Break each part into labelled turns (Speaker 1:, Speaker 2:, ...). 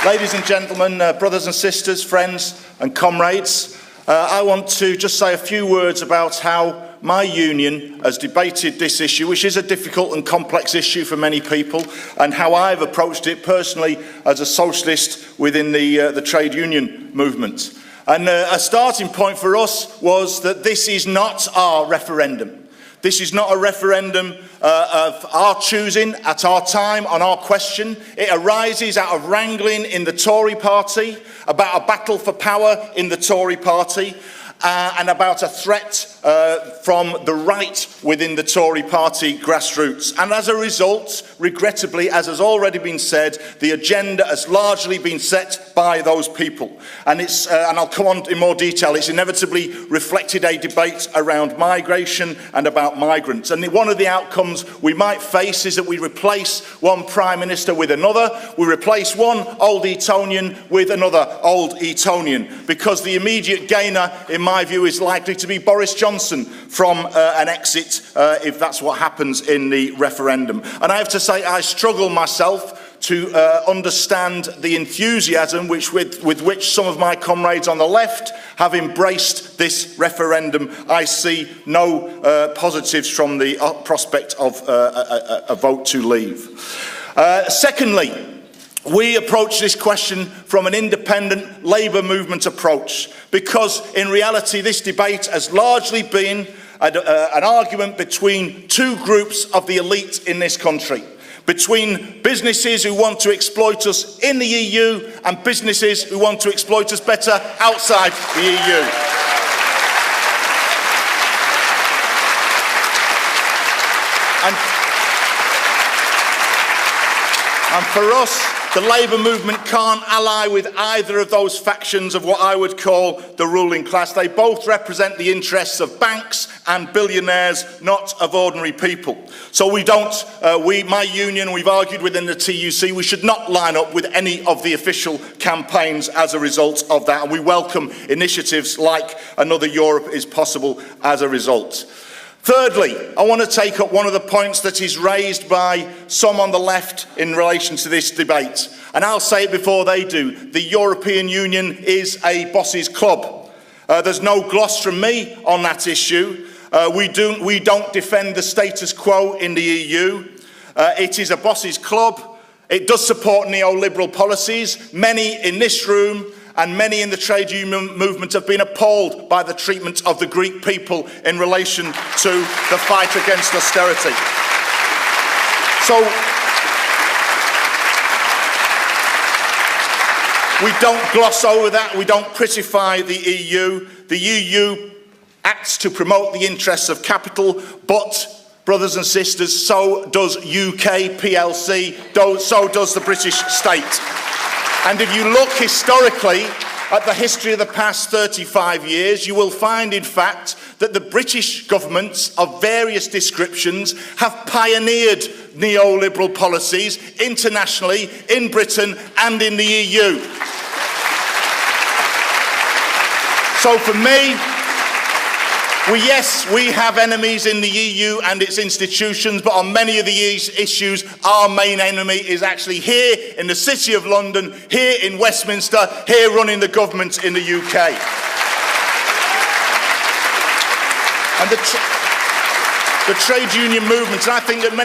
Speaker 1: Ladies and gentlemen, brothers and sisters, friends and comrades, I want to just say a few words about how my union has debated this issue, which is a difficult and complex issue for many people, and how I've approached it personally as a socialist within the trade union movement. And a starting point for us was that this is not our referendum. This is not a referendum of our choosing at our time on our question. It arises out of wrangling in the Tory party, about a battle for power in the Tory party, and about a threat from the right within the Tory party grassroots. And as a result, regrettably, as has already been said, the agenda has largely been set by those people. And I'll come on in more detail, it's inevitably reflected a debate around migration and about migrants. And one of the outcomes we might face is that we replace one Prime Minister with another. We replace one old Etonian with another old Etonian, because the immediate gainer, in my view, is likely to be Boris Johnson from an exit if that's what happens in the referendum. And I have to say, I struggle myself to understand the enthusiasm with which some of my comrades on the left have embraced this referendum. I see no positives from the prospect of a vote to leave. Secondly, we approach this question from an independent Labour movement approach, because in reality this debate has largely been an argument between two groups of the elite in this country, between businesses who want to exploit us in the EU and businesses who want to exploit us better outside the EU. And for us, the Labour movement can't ally with either of those factions of what I would call the ruling class. They both represent the interests of banks and billionaires, not of ordinary people. So my union, we've argued within the TUC, we should not line up with any of the official campaigns as a result of that. And we welcome initiatives like Another Europe is Possible as a result. Thirdly, I want to take up one of the points that is raised by some on the left in relation to this debate. And I'll say it before they do. The European Union is a boss's club. There's no gloss from me on that issue. We don't defend the status quo in the EU. It is a boss's club. It does support neoliberal policies. Many in this room and many in the trade union movement have been appalled by the treatment of the Greek people in relation to the fight against austerity. So we don't gloss over that, we don't prettify the EU. The EU acts to promote the interests of capital, but, brothers and sisters, so does UK PLC, so does the British state. And if you look historically at the history of the past 35 years, you will find, in fact, that the British governments of various descriptions have pioneered neoliberal policies internationally, in Britain and in the EU. So for me, we have enemies in the EU and its institutions, but on many of these issues, our main enemy is actually here in the City of London, here in Westminster, here running the government in the UK. And the trade union movement, and I think that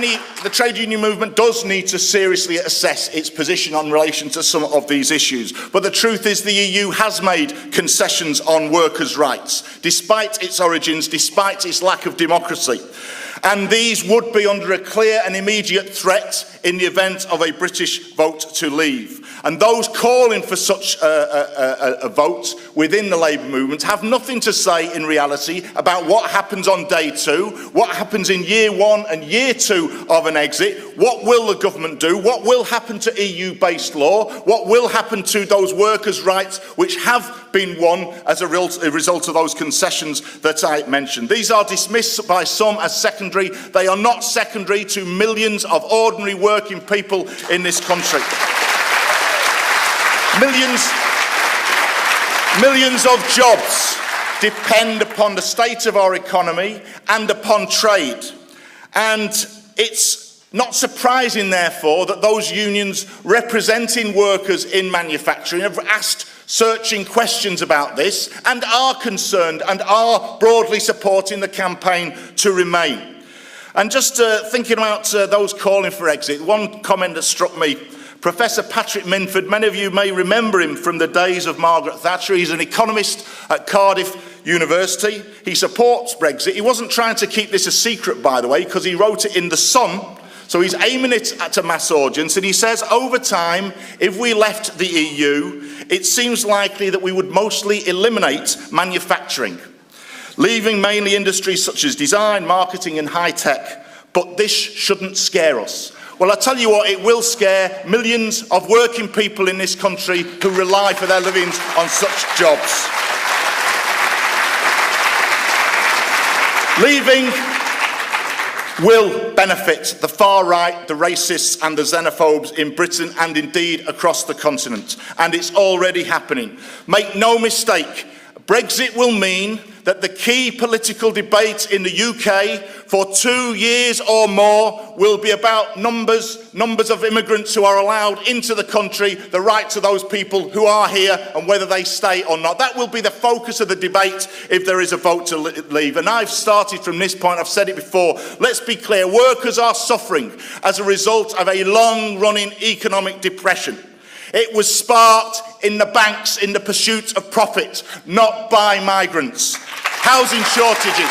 Speaker 1: the trade union movement does need to seriously assess its position in relation to some of these issues. But the truth is the EU has made concessions on workers' rights, despite its origins, despite its lack of democracy. And these would be under a clear and immediate threat in the event of a British vote to leave. And those calling for such a vote within the Labour movement have nothing to say in reality about what happens on day two, what happens in year one and year two of an exit, what will the government do, what will happen to EU-based law, what will happen to those workers' rights which have been won as a result of those concessions that I mentioned. These are dismissed by some as secondary. They are not secondary to millions of ordinary working people in this country. Millions of jobs depend upon the state of our economy and upon trade. And it's Not surprising, therefore, that those unions representing workers in manufacturing have asked searching questions about this and are concerned and are broadly supporting the campaign to remain. And just thinking about those calling for exit, one comment that struck me, Professor Patrick Minford, many of you may remember him from the days of Margaret Thatcher. He's an economist at Cardiff University. He supports Brexit. He wasn't trying to keep this a secret, by the way, because he wrote it in The Sun. So he's aiming it at a mass audience, and he says, over time, if we left the EU, it seems likely that we would mostly eliminate manufacturing, leaving mainly industries such as design, marketing and high tech. But this shouldn't scare us. Well, I tell you what, it will scare millions of working people in this country who rely for their livings on such jobs. Leaving will benefit the far right, the racists and the xenophobes in Britain and indeed across the continent. And it's already happening. Make no mistake, Brexit will mean that the key political debate in the UK for 2 years or more will be about numbers of immigrants who are allowed into the country, the rights of those people who are here and whether they stay or not. That will be the focus of the debate if there is a vote to leave. And I've started from this point, I've said it before, let's be clear, workers are suffering as a result of a long-running economic depression. It was sparked in the banks in the pursuit of profit, not by migrants. Housing shortages.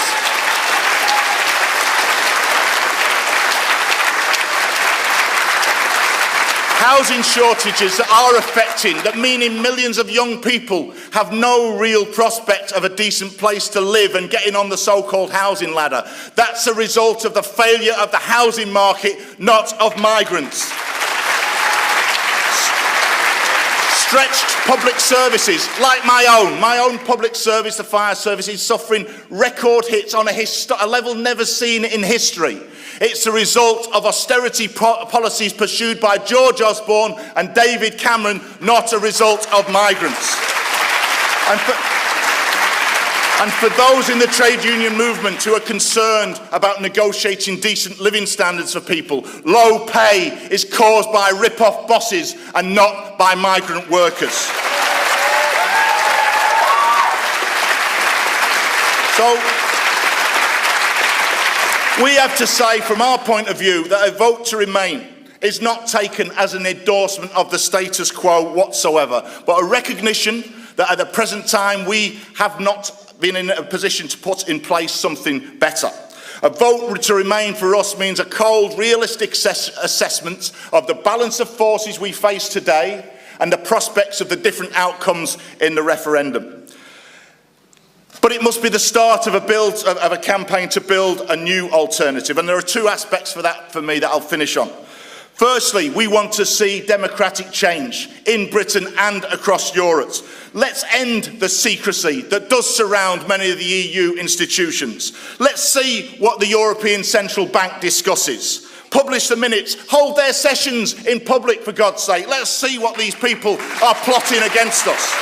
Speaker 1: Housing shortages that are affecting, that meaning millions of young people have no real prospect of a decent place to live and getting on the so-called housing ladder. That's a result of the failure of the housing market, not of migrants. Stretched public services, like my own public service, the fire service, is suffering record hits on a level never seen in history. It's a result of austerity policies pursued by George Osborne and David Cameron, not a result of migrants. And for those in the trade union movement who are concerned about negotiating decent living standards for people, low pay is caused by rip-off bosses and not by migrant workers. So, we have to say, from our point of view, that a vote to remain is not taken as an endorsement of the status quo whatsoever, but a recognition that at the present time we have not been in a position to put in place something better. A vote to remain for us means a cold, realistic assessment of the balance of forces we face today and the prospects of the different outcomes in the referendum. But it must be the start of a campaign to build a new alternative, and there are two aspects for that for me that I'll finish on. Firstly, we want to see democratic change in Britain and across Europe. Let's end the secrecy that does surround many of the EU institutions. Let's see what the European Central Bank discusses. Publish the minutes, hold their sessions in public, for God's sake. Let's see what these people are plotting against us.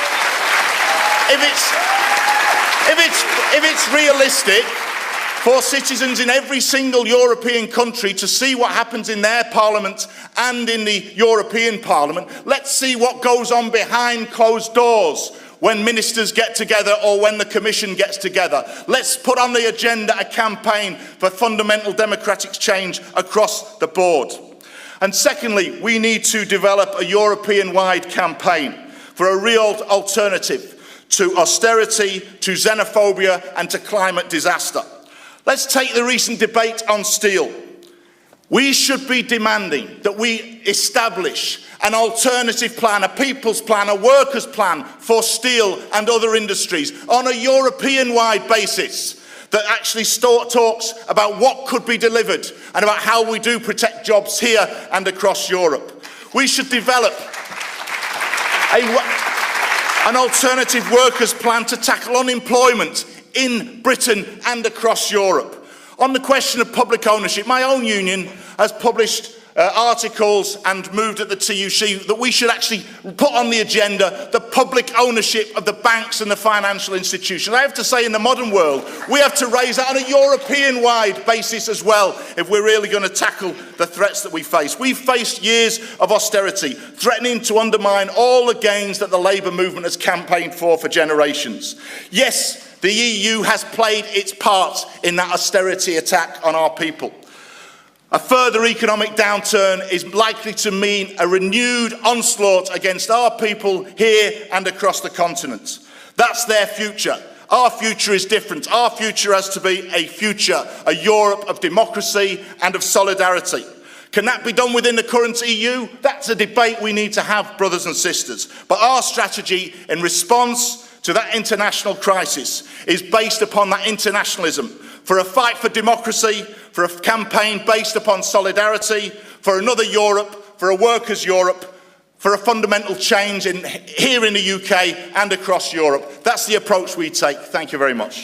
Speaker 1: If it's realistic for citizens in every single European country to see what happens in their parliament and in the European Parliament, let's see what goes on behind closed doors when ministers get together or when the Commission gets together. Let's put on the agenda a campaign for fundamental democratic change across the board. And secondly, we need to develop a European-wide campaign for a real alternative to austerity, to xenophobia and to climate disaster. Let's take the recent debate on steel. We should be demanding that we establish an alternative plan, a people's plan, a workers' plan for steel and other industries on a European-wide basis that actually talks about what could be delivered and about how we do protect jobs here and across Europe. We should develop an alternative workers' plan to tackle unemployment in Britain and across Europe. On the question of public ownership, my own union has published articles and moved at the TUC that we should actually put on the agenda the public ownership of the banks and the financial institutions. I have to say, in the modern world, we have to raise that on a European-wide basis as well if we're really going to tackle the threats that we face. We've faced years of austerity, threatening to undermine all the gains that the Labour movement has campaigned for generations. Yes, the EU has played its part in that austerity attack on our people. A further economic downturn is likely to mean a renewed onslaught against our people here and across the continent. That's their future. Our future is different. Our future has to be a Europe of democracy and of solidarity. Can that be done within the current EU? That's a debate we need to have, brothers and sisters. But our strategy in response to that international crisis is based upon that internationalism, for a fight for democracy, for a campaign based upon solidarity, for another Europe, for a workers' Europe, for a fundamental change here in the UK and across Europe. That's the approach we take. Thank you very much.